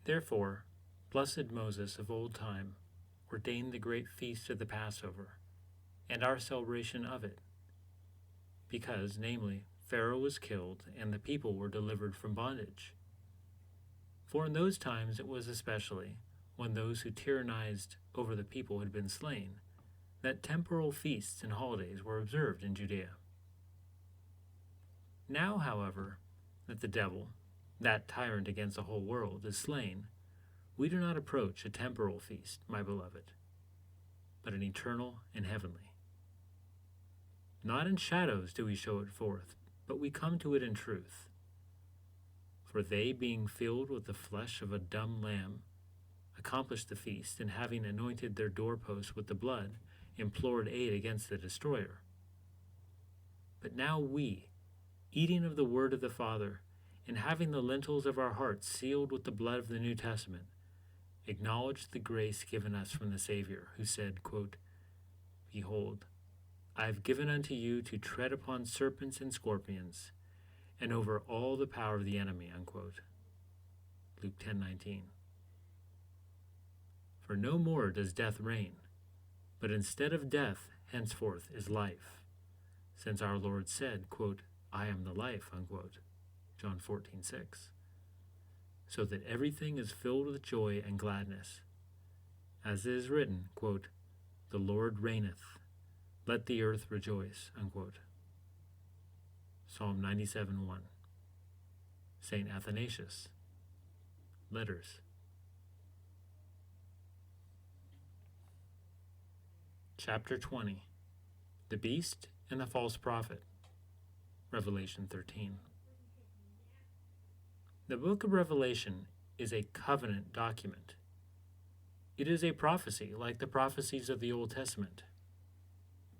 Therefore, blessed Moses of old time ordained the great feast of the Passover, and our celebration of it, because, namely, Pharaoh was killed and the people were delivered from bondage. For in those times it was especially, when those who tyrannized over the people had been slain, that temporal feasts and holidays were observed in Judea. Now, however, that the devil, that tyrant against the whole world, is slain, we do not approach a temporal feast, my beloved, but an eternal and heavenly. Not in shadows do we show it forth, but we come to it in truth. For they, being filled with the flesh of a dumb lamb, accomplished the feast, and having anointed their doorposts with the blood, implored aid against the destroyer. But now we, eating of the word of the Father, and having the lintels of our hearts sealed with the blood of the New Testament, acknowledge the grace given us from the Savior, who said, quote, Behold, I have given unto you to tread upon serpents and scorpions, and over all the power of the enemy, unquote. Luke 10:19. For no more does death reign, but instead of death, henceforth is life, since our Lord said, quote, I am the life, unquote. John 14:6. So that everything is filled with joy and gladness. As it is written, quote, The Lord reigneth, let the earth rejoice, unquote. Psalm 97:1. St. Athanasius. Letters. Chapter 20. The Beast and the False Prophet. Revelation 13. The book of Revelation is a covenant document. It is a prophecy like the prophecies of the Old Testament.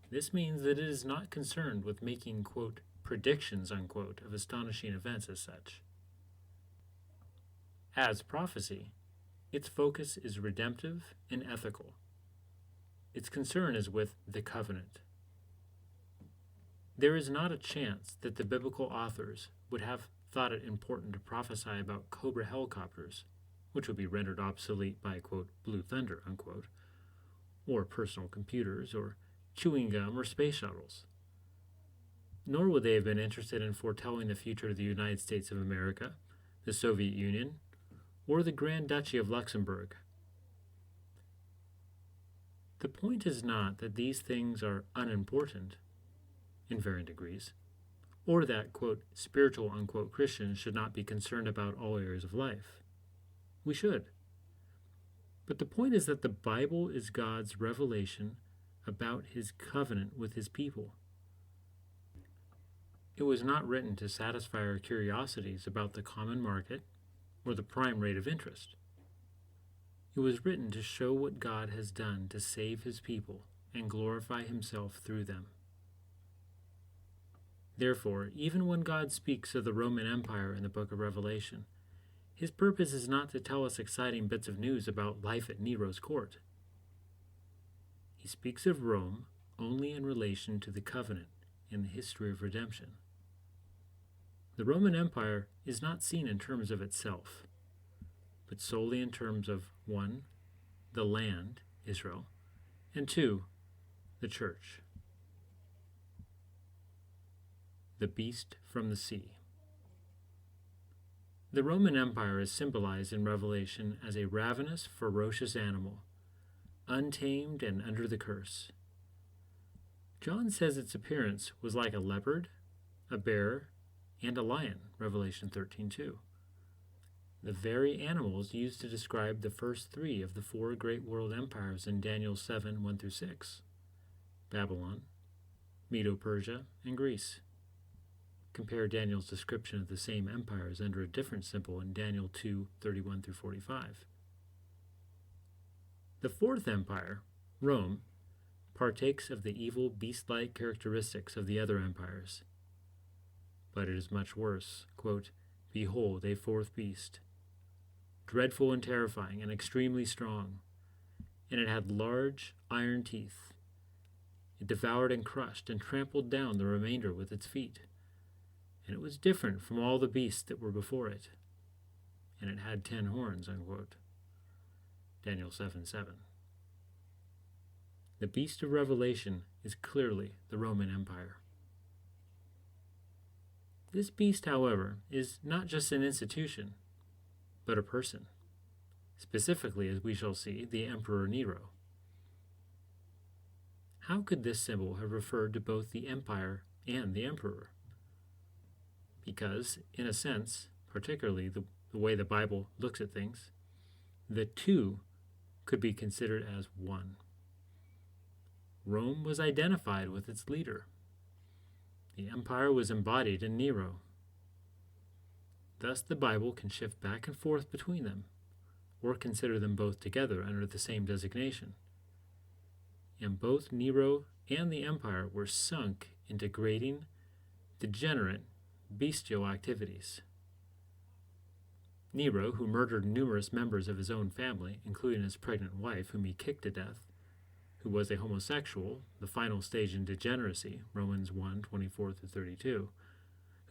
This means that it is not concerned with making, quote, predictions, unquote, of astonishing events as such. As prophecy, its focus is redemptive and ethical. Its concern is with the covenant. There is not a chance that the biblical authors would have thought it important to prophesy about Cobra helicopters, which would be rendered obsolete by, quote, blue thunder, unquote, or personal computers, or chewing gum, or space shuttles. Nor would they have been interested in foretelling the future of the United States of America, the Soviet Union, or the Grand Duchy of Luxembourg. The point is not that these things are unimportant, in varying degrees, or that, quote, spiritual, unquote, Christians should not be concerned about all areas of life. We should. But the point is that the Bible is God's revelation about his covenant with his people. It was not written to satisfy our curiosities about the common market or the prime rate of interest. It was written to show what God has done to save his people and glorify himself through them. Therefore, even when God speaks of the Roman Empire in the book of Revelation, his purpose is not to tell us exciting bits of news about life at Nero's court. He speaks of Rome only in relation to the covenant and the history of redemption. The Roman Empire is not seen in terms of itself, but solely in terms of 1, the land, Israel, and 2, the church. The beast from the sea. The Roman Empire is symbolized in Revelation as a ravenous, ferocious animal, untamed and under the curse. John says its appearance was like a leopard, a bear, and a lion, Revelation 13:2. The very animals used to describe the first 3 of the 4 great world empires in Daniel 7:1-6, Babylon, Medo-Persia, and Greece. Compare Daniel's description of the same empires under a different symbol in Daniel 2:31-45. The 4th empire, Rome, partakes of the evil beast-like characteristics of the other empires. But it is much worse. Quote, Behold, a 4th beast, dreadful and terrifying and extremely strong, and it had large iron teeth. It devoured and crushed and trampled down the remainder with its feet. And it was different from all the beasts that were before it. and it had 10 horns, unquote. Daniel 7:7. The beast of Revelation is clearly the Roman Empire. This beast, however, is not just an institution, but a person. Specifically, as we shall see, the Emperor Nero. How could this symbol have referred to both the empire and the emperor? Because, in a sense, particularly the way the Bible looks at things, the two could be considered as one. Rome was identified with its leader. The empire was embodied in Nero. Thus, the Bible can shift back and forth between them, or consider them both together under the same designation. And both Nero and the empire were sunk in degrading, degenerate, bestial activities. Nero, who murdered numerous members of his own family, including his pregnant wife, whom he kicked to death, who was a homosexual, the final stage in degeneracy, Romans 1:24-32,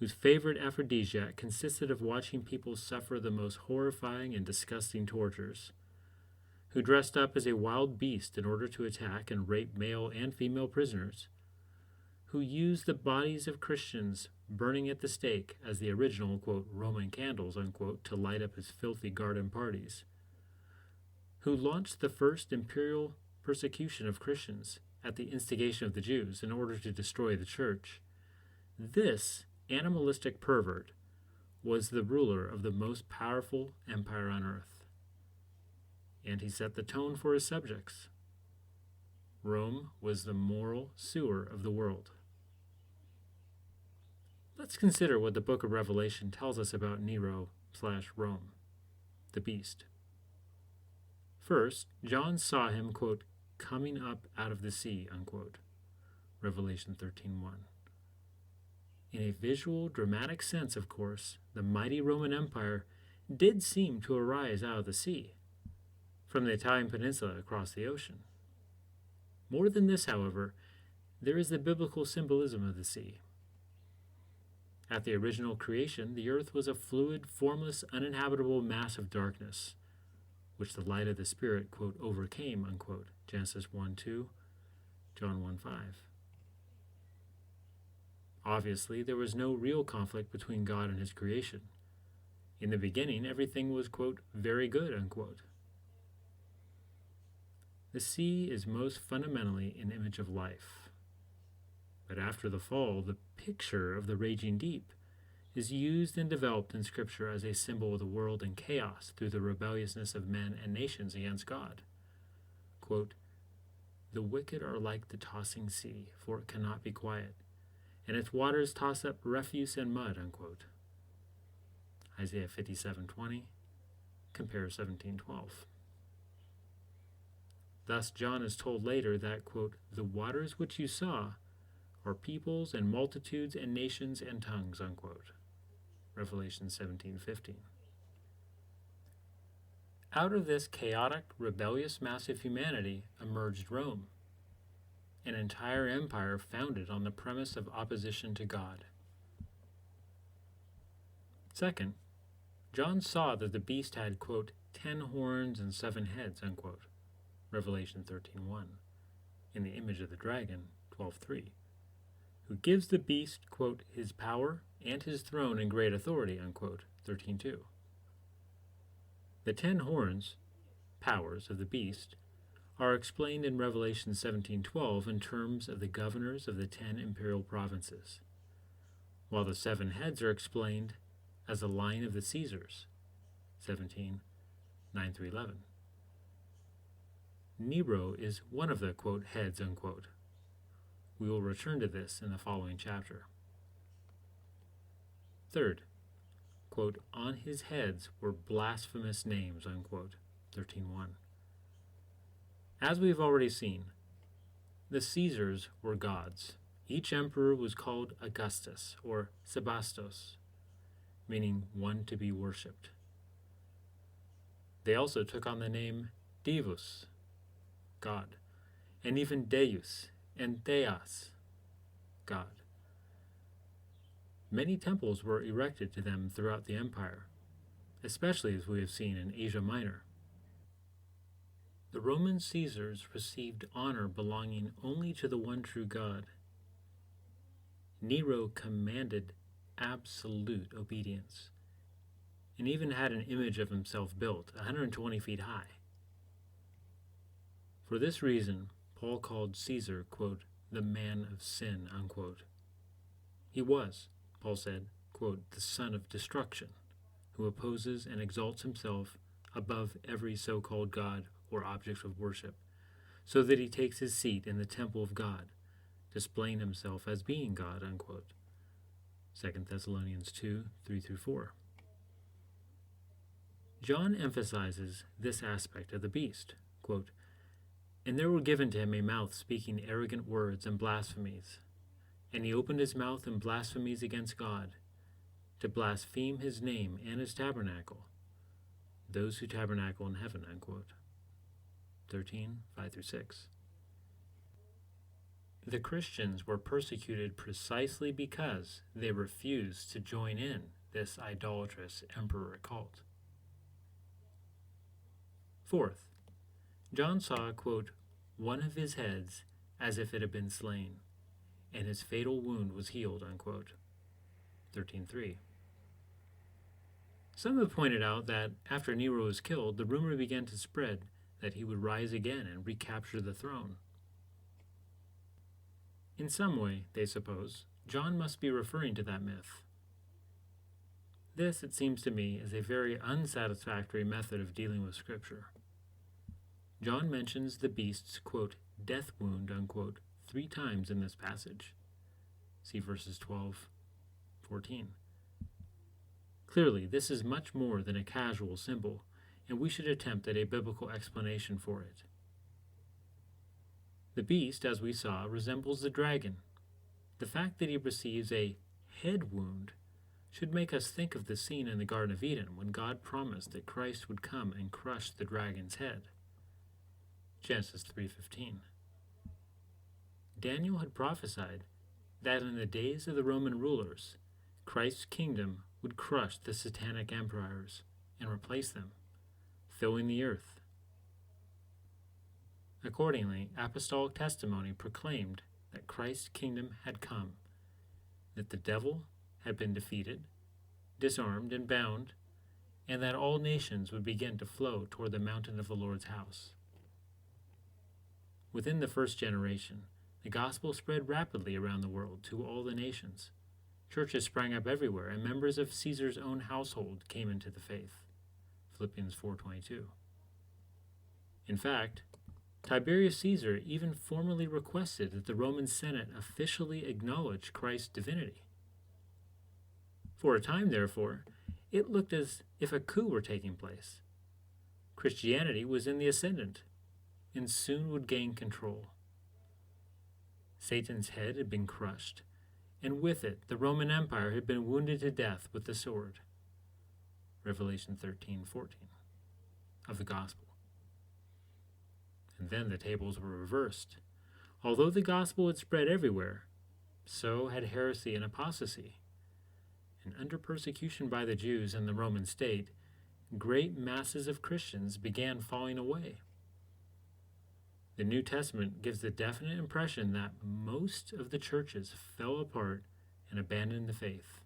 whose favorite aphrodisiac consisted of watching people suffer the most horrifying and disgusting tortures, who dressed up as a wild beast in order to attack and rape male and female prisoners, who used the bodies of Christians burning at the stake as the original, quote, Roman candles, unquote, to light up his filthy garden parties, who launched the first imperial persecution of Christians at the instigation of the Jews in order to destroy the church. This animalistic pervert was the ruler of the most powerful empire on earth, and he set the tone for his subjects. Rome was the moral sewer of the world. Let's consider what the book of Revelation tells us about Nero/Rome, the beast. First, John saw him, quote, coming up out of the sea, unquote, Revelation 13:1. In a visual, dramatic sense, of course, the mighty Roman Empire did seem to arise out of the sea, from the Italian peninsula across the ocean. More than this, however, there is the biblical symbolism of the sea. At the original creation, the earth was a fluid, formless, uninhabitable mass of darkness, which the light of the Spirit, quote, overcame, unquote, Genesis 1:2, John 1:5. Obviously, there was no real conflict between God and his creation. In the beginning, everything was, quote, very good, unquote. The sea is most fundamentally an image of life. But after the fall, the picture of the raging deep is used and developed in Scripture as a symbol of the world in chaos through the rebelliousness of men and nations against God. Quote, the wicked are like the tossing sea, for it cannot be quiet, and its waters toss up refuse and mud, unquote. Isaiah 57:20, compare 17:12. Thus John is told later that, quote, the waters which you saw are peoples and multitudes and nations and tongues, unquote. Revelation 17:15. Out of this chaotic, rebellious mass of humanity emerged Rome, an entire empire founded on the premise of opposition to God. Second, John saw that the beast had, quote, 10 horns and 7 heads, unquote. Revelation 13:1, in the image of the dragon, 12:3, who gives the beast, quote, his power and his throne and great authority, unquote, 13:2. The 10 horns, powers of the beast, are explained in Revelation 17:12 in terms of the governors of the 10 imperial provinces, while the 7 heads are explained as the line of the Caesars, 17:9-11. Nero is one of the, quote, heads, unquote. We will return to this in the following chapter. Third, quote, on his heads were blasphemous names, unquote, 13:1. As we've already seen, the Caesars were gods. Each emperor was called Augustus or Sebastos, meaning one to be worshipped. They also took on the name Divus, God, and even Deus and Theos, God. Many temples were erected to them throughout the empire, especially as we have seen in Asia Minor. The Roman Caesars received honor belonging only to the one true God. Nero commanded absolute obedience, and even had an image of himself built 120 feet high. For this reason, Paul called Caesar, quote, the man of sin, unquote. He was, Paul said, quote, the son of destruction, who opposes and exalts himself above every so-called God or object of worship, so that he takes his seat in the temple of God, displaying himself as being God, unquote. 2 Thessalonians 2, 3-4. John emphasizes this aspect of the beast, quote, and there were given to him a mouth speaking arrogant words and blasphemies, and he opened his mouth in blasphemies against God, to blaspheme his name and his tabernacle, those who tabernacle in heaven, unquote. 13, 5-6. The Christians were persecuted precisely because they refused to join in this idolatrous emperor cult. Fourth, John saw, quote, one of his heads as if it had been slain, and his fatal wound was healed, unquote. 13:3. Some have pointed out that after Nero was killed, the rumor began to spread that he would rise again and recapture the throne. In some way, they suppose, John must be referring to that myth. This, it seems to me, is a very unsatisfactory method of dealing with Scripture. John mentions the beast's, quote, death wound, unquote, 3 times in this passage. See verses 12, 14. Clearly, this is much more than a casual symbol, and we should attempt at a biblical explanation for it. The beast, as we saw, resembles the dragon. The fact that he receives a head wound should make us think of the scene in the Garden of Eden when God promised that Christ would come and crush the dragon's head. Genesis 3:15. Daniel had prophesied that in the days of the Roman rulers, Christ's kingdom would crush the satanic empires and replace them, filling the earth. Accordingly, apostolic testimony proclaimed that Christ's kingdom had come, that the devil had been defeated, disarmed, and bound, and that all nations would begin to flow toward the mountain of the Lord's house. Within the first generation, the gospel spread rapidly around the world to all the nations. Churches sprang up everywhere, and members of Caesar's own household came into the faith. Philippians 4:22. In fact, Tiberius Caesar even formally requested that the Roman Senate officially acknowledge Christ's divinity. For a time, therefore, it looked as if a coup were taking place. Christianity was in the ascendant, and soon would gain control. Satan's head had been crushed, and with it the Roman Empire had been wounded to death with the sword. Revelation 13:14 of the Gospel. And then the tables were reversed. Although the gospel had spread everywhere, so had heresy and apostasy. And under persecution by the Jews and the Roman state, great masses of Christians began falling away. The New Testament gives the definite impression that most of the churches fell apart and abandoned the faith.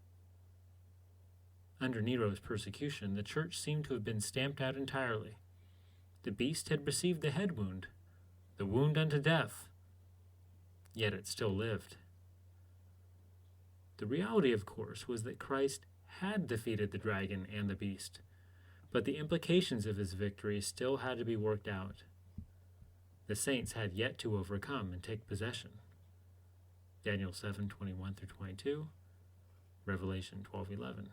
Under Nero's persecution, the church seemed to have been stamped out entirely. The beast had received the head wound, the wound unto death, yet it still lived. The reality, of course, was that Christ had defeated the dragon and the beast, but the implications of his victory still had to be worked out. The saints had yet to overcome and take possession. Daniel 7:21-22, Revelation 12:11.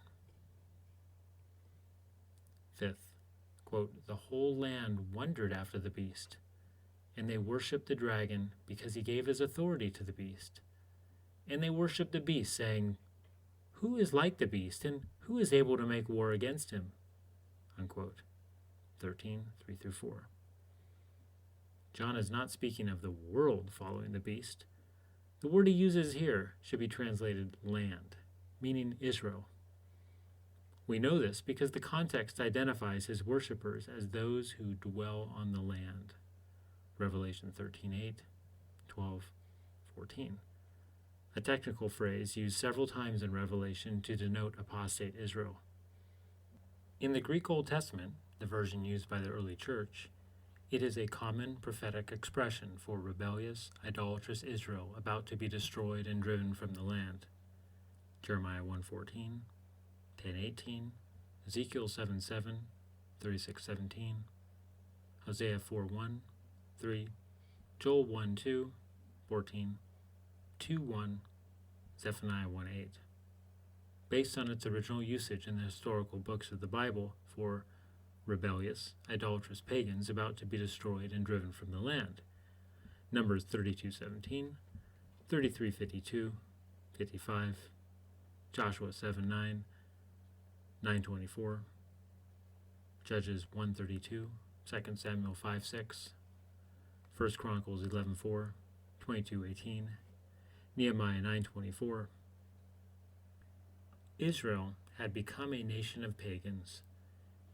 Fifth, quote, the whole land wondered after the beast, and they worshipped the dragon because he gave his authority to the beast. And they worshipped the beast, saying, who is like the beast, and who is able to make war against him? Unquote. 13:3-4. John is not speaking of the world following the beast. The word he uses here should be translated land, meaning Israel. We know this because the context identifies his worshippers as those who dwell on the land. Revelation 13:8, 12:14. A technical phrase used several times in Revelation to denote apostate Israel. In the Greek Old Testament, the version used by the early church, it is a common prophetic expression for rebellious, idolatrous Israel about to be destroyed and driven from the land. Jeremiah 1:14, 10:18, Ezekiel 7:7, 36:17, Hosea 4:1, 3, Joel 1:2, 14, 2:1, Zephaniah 1:8. Based on its original usage in the historical books of the Bible for rebellious, idolatrous pagans about to be destroyed and driven from the land. Numbers 32:17, 33:52, 55, Joshua 7:9, 9:24, Judges 1:32, 2 Samuel 5:6, 1 Chronicles 11:4, 22:18, Nehemiah 9:24. Israel had become a nation of pagans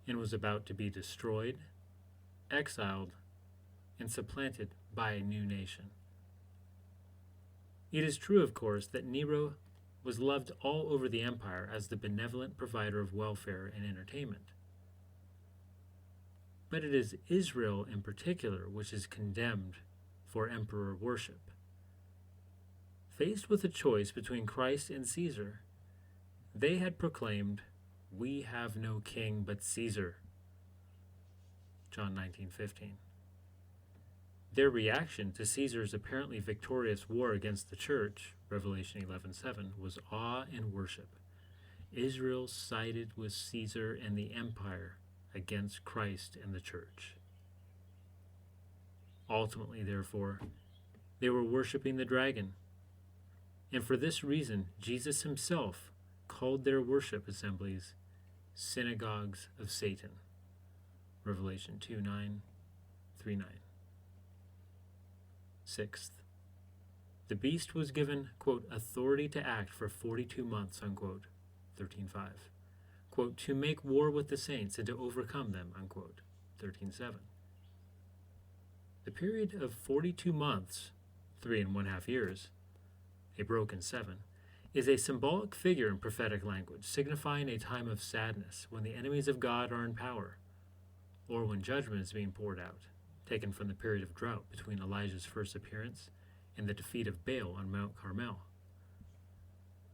and was about to be destroyed, exiled, and supplanted by a new nation. It is true, of course, that Nero was loved all over the empire as the benevolent provider of welfare and entertainment. But it is Israel in particular which is condemned for emperor worship. Faced with a choice between Christ and Caesar, they had proclaimed, "We have no king but Caesar." John 19:15. Their reaction to Caesar's apparently victorious war against the church, Revelation 11:7, was awe and worship. Israel sided with Caesar and the empire against Christ and the church. Ultimately, therefore, they were worshiping the dragon. And for this reason, Jesus himself called their worship assemblies synagogues of Satan. Revelation 2:9, 3:9. Sixth, the beast was given, quote, authority to act for 42 months, unquote, 13:5, quote, to make war with the saints and to overcome them, unquote, 13:7. The period of 42 months, 3.5 years, a broken 7, is a symbolic figure in prophetic language, signifying a time of sadness when the enemies of God are in power, or when judgment is being poured out, taken from the period of drought between Elijah's first appearance and the defeat of Baal on Mount Carmel.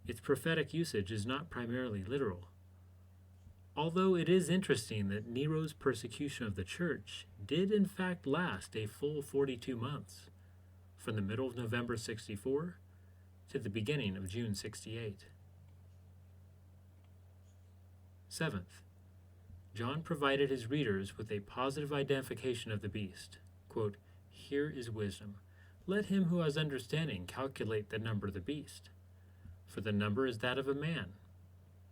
Its prophetic usage is not primarily literal, although it is interesting that Nero's persecution of the church did in fact last a full 42 months, from the middle of November 64 to the beginning of June 68. Seventh, John provided his readers with a positive identification of the beast. Quote, "Here is wisdom. Let him who has understanding calculate the number of the beast. For the number is that of a man,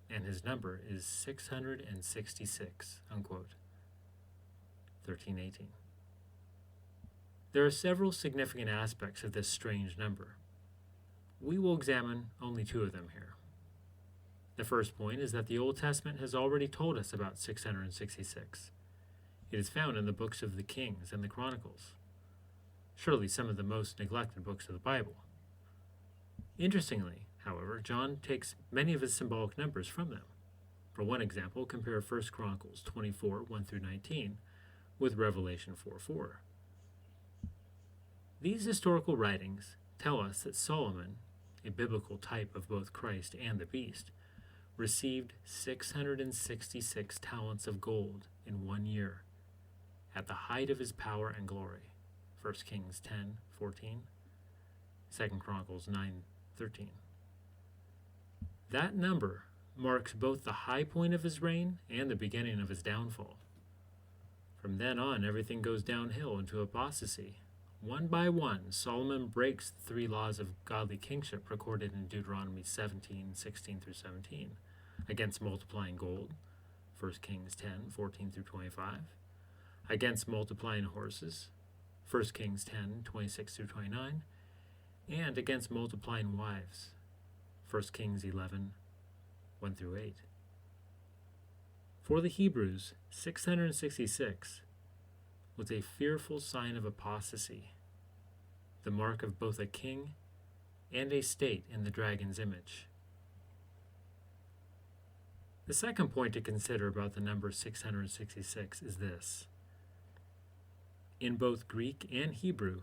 and his number is 666, unquote. 13:18. There are several significant aspects of this strange number. We will examine only two of them here. The first point is that the Old Testament has already told us about 666. It is found in the books of the Kings and the Chronicles, surely some of the most neglected books of the Bible. Interestingly, however, John takes many of his symbolic numbers from them. For one example, compare 1 Chronicles 24, 1-19 with Revelation 4:4. These historical writings tell us that Solomon, a biblical type of both Christ and the beast, received 666 talents of gold in 1 year, at the height of his power and glory. 1 Kings 10:14, 2 Chronicles 9:13. That number marks both the high point of his reign and the beginning of his downfall. From then on, everything goes downhill into apostasy. One by one, Solomon breaks the 3 laws of godly kingship recorded in Deuteronomy 17, 16-17, against multiplying gold, 1 Kings 10, 14-25, against multiplying horses, 1 Kings 10, 26-29, and against multiplying wives, 1 Kings 11, 1-8. For the Hebrews, 666 was a fearful sign of apostasy, the mark of both a king and a state in the dragon's image. The second point to consider about the number 666 is this. In both Greek and Hebrew,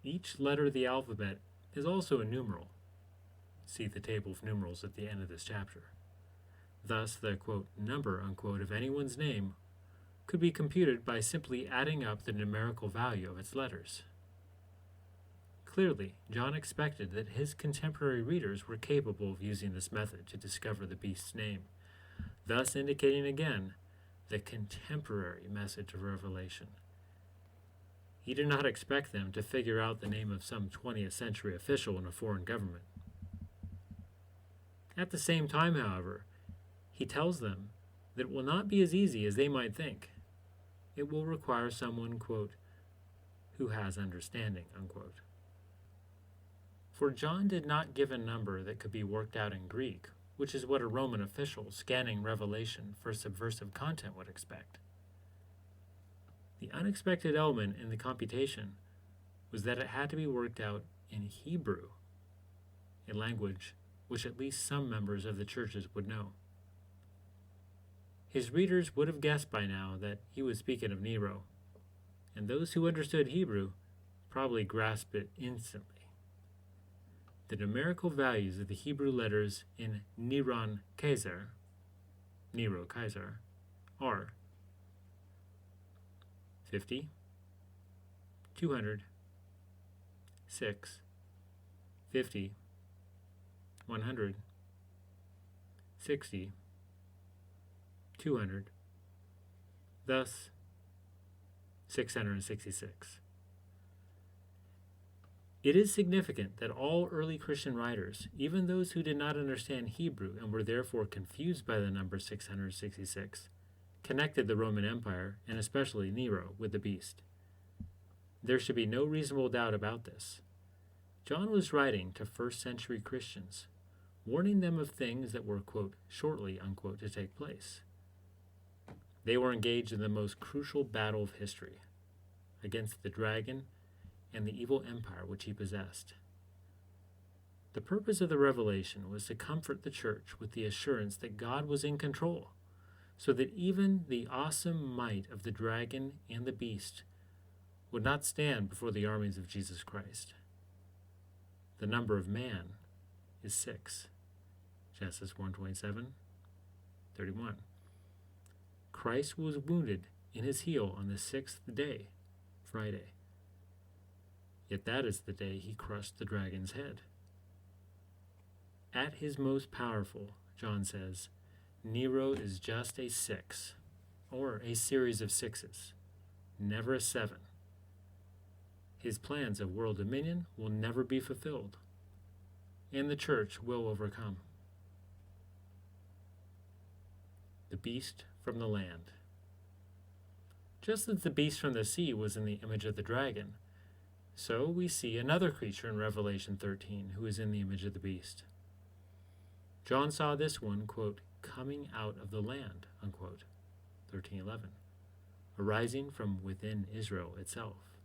each letter of the alphabet is also a numeral. See the table of numerals at the end of this chapter. Thus, the, quote, number, unquote, of anyone's name could be computed by simply adding up the numerical value of its letters. Clearly, John expected that his contemporary readers were capable of using this method to discover the beast's name, thus indicating again the contemporary message of Revelation. He did not expect them to figure out the name of some 20th century official in a foreign government. At the same time, however, he tells them that it will not be as easy as they might think. It will require someone, quote, who has understanding, unquote. For John did not give a number that could be worked out in Greek, which is what a Roman official scanning Revelation for subversive content would expect. The unexpected element in the computation was that it had to be worked out in Hebrew, a language which at least some members of the churches would know. His readers would have guessed by now that he was speaking of Nero, and those who understood Hebrew probably grasped it instantly. The numerical values of the Hebrew letters in Nero Kaiser, are 50, 200, 6, 50, 100, 60, 200, thus 666. It is significant that all early Christian writers, even those who did not understand Hebrew and were therefore confused by the number 666, connected the Roman Empire, and especially Nero, with the beast. There should be no reasonable doubt about this. John was writing to first-century Christians, warning them of things that were, quote, shortly, unquote, to take place. They were engaged in the most crucial battle of history, against the dragon and the evil empire which he possessed. The purpose of the revelation was to comfort the church with the assurance that God was in control, so that even the awesome might of the dragon and the beast would not stand before the armies of Jesus Christ. The number of man is 6. Genesis 1:27-31. Christ was wounded in his heel on the 6th day, Friday. Yet that is the day he crushed the dragon's head. At his most powerful, John says, Nero is just a 6, or a series of 6s, never a 7. His plans of world dominion will never be fulfilled, and the church will overcome. The beast from the land. Just as the beast from the sea was in the image of the dragon, so we see another creature in Revelation 13 who is in the image of the beast. John saw this one, quote, coming out of the land, unquote, 13:11, arising from within Israel itself.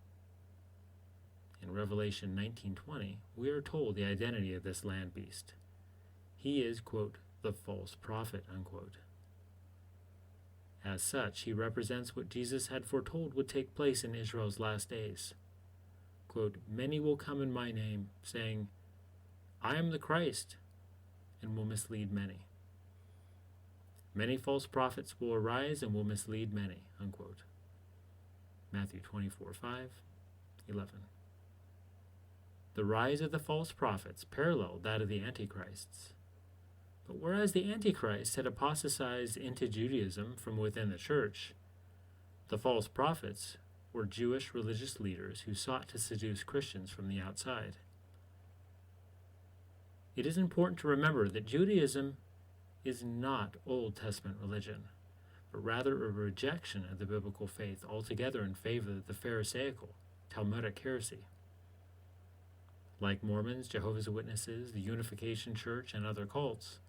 In Revelation 19:20, we are told the identity of this land beast. He is, quote, the false prophet, unquote. As such, he represents what Jesus had foretold would take place in Israel's last days. Quote, many will come in my name, saying, I am the Christ, and will mislead many. Many false prophets will arise and will mislead many, unquote. Matthew 24:5-11. The rise of the false prophets paralleled that of the antichrists. But whereas the Antichrist had apostatized into Judaism from within the church, the false prophets were Jewish religious leaders who sought to seduce Christians from the outside. It is important to remember that Judaism is not Old Testament religion, but rather a rejection of the biblical faith altogether in favor of the Pharisaical, Talmudic heresy. Like Mormons, Jehovah's Witnesses, the Unification Church, and other cults,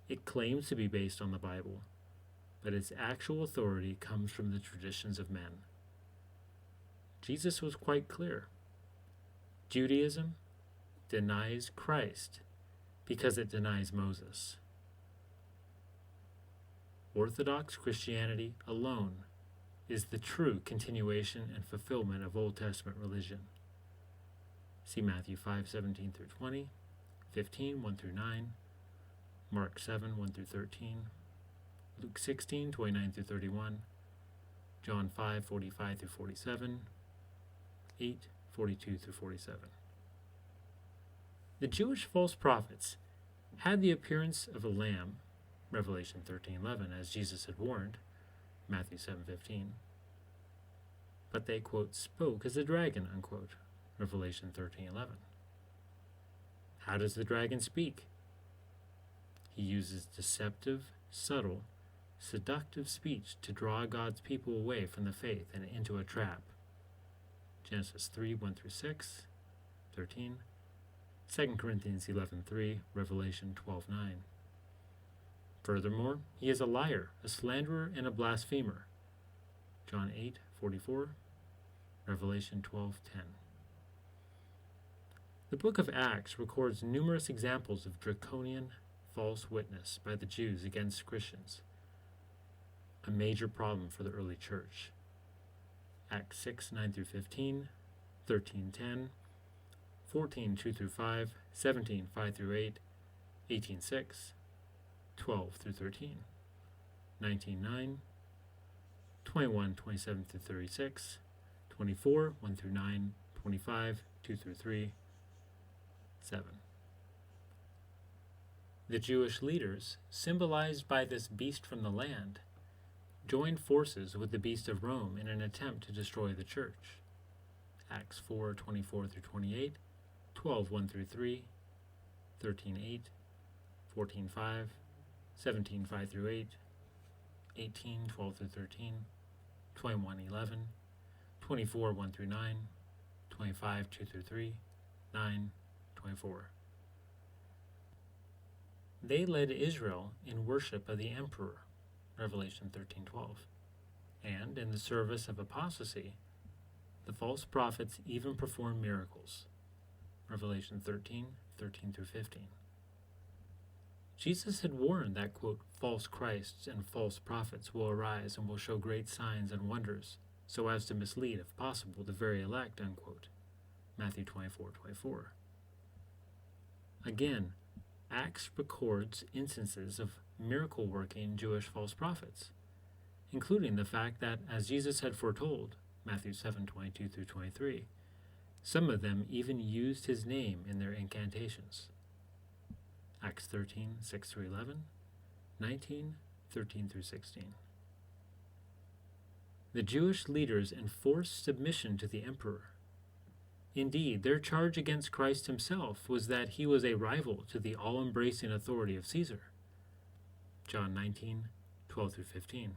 it claims to be based on the Bible, but its actual authority comes from the traditions of men. Jesus was quite clear. Judaism denies Christ because it denies Moses. Orthodox Christianity alone is the true continuation and fulfillment of Old Testament religion. See Matthew 5:17 through 20, 15, 1 through 9, Mark 7, 1 through 13, Luke 16, 29 through 31, John 5, 45 through 47, 8, 42 through 47. The Jewish false prophets had the appearance of a lamb, Revelation 13:11, as Jesus had warned, Matthew 7:15, but they, quote, spoke as a dragon, unquote, Revelation 13:11. How does the dragon speak? He uses deceptive, subtle, seductive speech to draw God's people away from the faith and into a trap. Genesis 3, 1 through 6, 13, 2 Corinthians 11:3, Revelation 12:9. Furthermore, he is a liar, a slanderer, and a blasphemer. John 8:44, Revelation 12:10. The book of Acts records numerous examples of draconian false witness by the Jews against Christians, a major problem for the early church. Acts 6:9 through 15, 13:10, 14:2 through 5, 17:5 through 8, 18:6, 12 through 13, 19:9, 21:27 through 36, 24, 1 through 9, 25, 2 through 3, 7. The Jewish leaders, symbolized by this beast from the land, joined forces with the beast of Rome in an attempt to destroy the church. Acts 4:24 through 28, 12:1 through 3, 13:8, 14:5, 17:5 through 8, 18:12 through 13, 21:11, 24:1 through 9, 25:2 through 3, 9:24. They led Israel in worship of the emperor, Revelation 13:12, and in the service of apostasy, the false prophets even performed miracles, Revelation 13:13 through 15. Jesus had warned that, quote, false Christs and false prophets will arise and will show great signs and wonders, so as to mislead, if possible, the very elect, unquote, Matthew 24:24. Again, Acts records instances of miracle-working Jewish false prophets, including the fact that, as Jesus had foretold, Matthew 7:22 through 23, some of them even used his name in their incantations. Acts 13:6 through 11, 19:13 through 16. The Jewish leaders enforced submission to the emperor. Indeed, their charge against Christ himself was that he was a rival to the all-embracing authority of Caesar. John 19:12 through 15.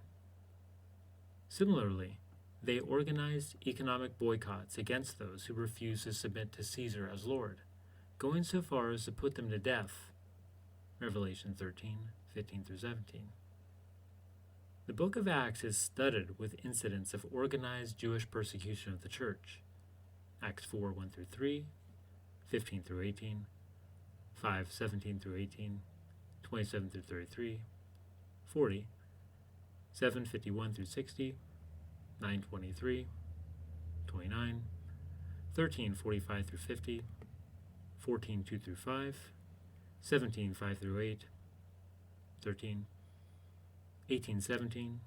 Similarly, they organized economic boycotts against those who refused to submit to Caesar as Lord, going so far as to put them to death. Revelation 13:15 through 17. The book of Acts is studded with incidents of organized Jewish persecution of the church. Acts 4:1 through 3, 15 through 18, 5:17 through 18, 27 through 33, 40, 7:51 through 60, 9:23, 29, 13:45 through 50, 14:2 through 5, 17:5 through 8, 13, 18:17,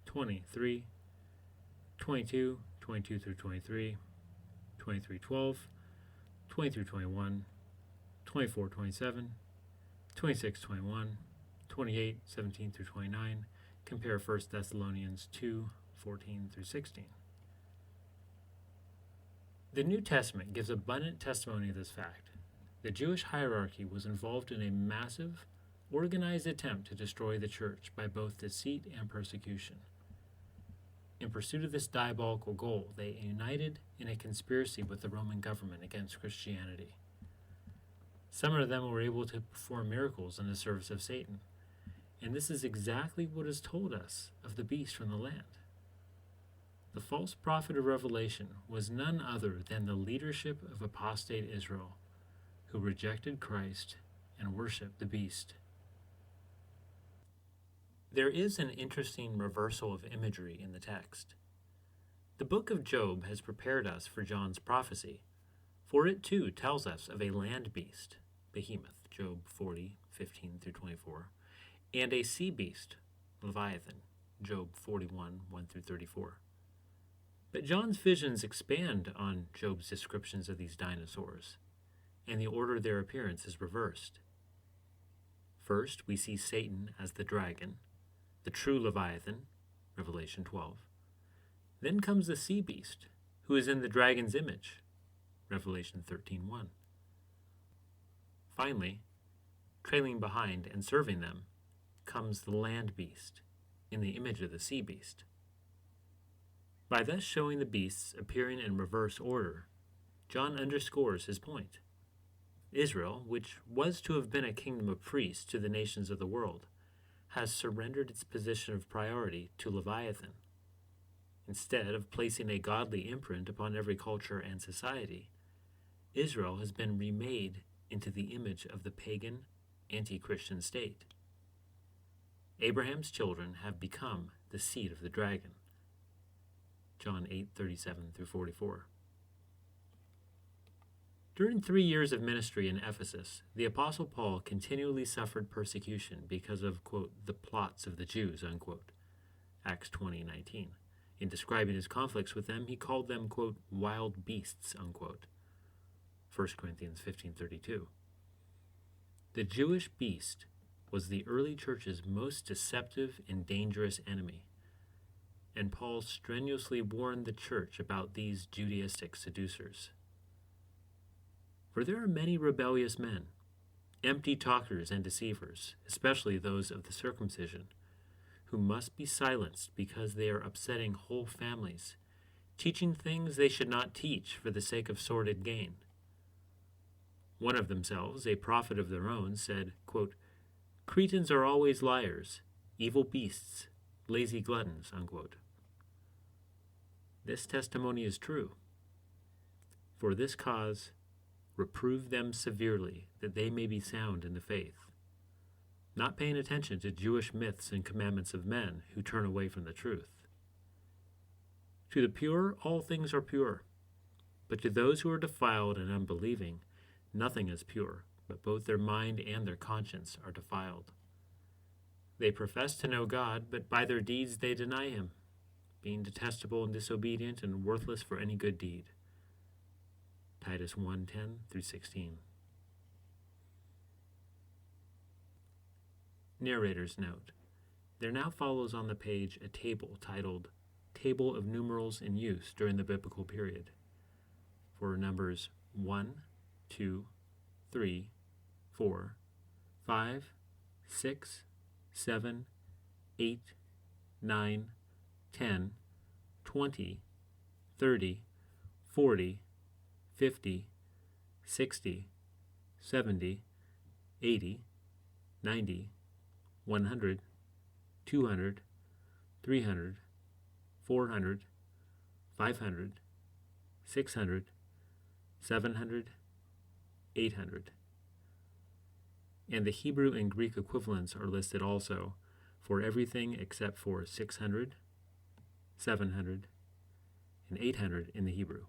23, 22 through 23, 23:12, 20 through 21, 24:27, 26:21, 28:17 through 29. Compare 1 Thessalonians 2:14 through 16. The New Testament gives abundant testimony of this fact. The Jewish hierarchy was involved in a massive, organized attempt to destroy the church by both deceit and persecution. In pursuit of this diabolical goal, they united in a conspiracy with the Roman government against Christianity. Some of them were able to perform miracles in the service of Satan, And this is exactly what is told us of the beast from the land. The false prophet of Revelation was none other than the leadership of apostate Israel, who rejected Christ and worshiped the beast. There is an interesting reversal of imagery in the text. The book of Job has prepared us for John's prophecy, for it too tells us of a land beast, Behemoth, Job 40:15-24, and a sea beast, Leviathan, Job 41:1-34. But John's visions expand on Job's descriptions of these dinosaurs, and the order of their appearance is reversed. First, we see Satan as the dragon, the true Leviathan, Revelation 12. Then comes the sea beast, who is in the dragon's image, Revelation 13:1. Finally, trailing behind and serving them, comes the land beast, in the image of the sea beast. By thus showing the beasts appearing in reverse order, John underscores his point. Israel, which was to have been a kingdom of priests to the nations of the world, has surrendered its position of priority to Leviathan. Instead of placing a godly imprint upon every culture and society, Israel has been remade into the image of the pagan, anti-Christian state. Abraham's children have become the seed of the dragon. John 8:37-44. During 3 years of ministry in Ephesus, the Apostle Paul continually suffered persecution because of, quote, the plots of the Jews, unquote, Acts 20:19. In describing his conflicts with them, he called them, quote, wild beasts, unquote, 1 Corinthians 15:32. The Jewish beast was the early church's most deceptive and dangerous enemy, and Paul strenuously warned the church about these Judaistic seducers. For there are many rebellious men, empty talkers and deceivers, especially those of the circumcision, who must be silenced because they are upsetting whole families, teaching things they should not teach for the sake of sordid gain. One of themselves, a prophet of their own, said, quote, Cretans are always liars, evil beasts, lazy gluttons, unquote. This testimony is true. For this cause, reprove them severely, that they may be sound in the faith, not paying attention to Jewish myths and commandments of men who turn away from the truth. To the pure, all things are pure, but to those who are defiled and unbelieving, nothing is pure, but both their mind and their conscience are defiled. They profess to know God, but by their deeds they deny him, being detestable and disobedient and worthless for any good deed. Titus 1:10-16. Narrator's note. There now follows on the page a table titled Table of Numerals in Use During the Biblical Period for numbers 1, 2, 3, 4, 5, 6, 7, 8, 9, 10, 20, 30, 40, 50, 60, 70, 80, 90, 100, 200, 300, 400, 500, 600, 700, 800. And the Hebrew and Greek equivalents are listed also for everything except for 600, 700, and 800 in the Hebrew.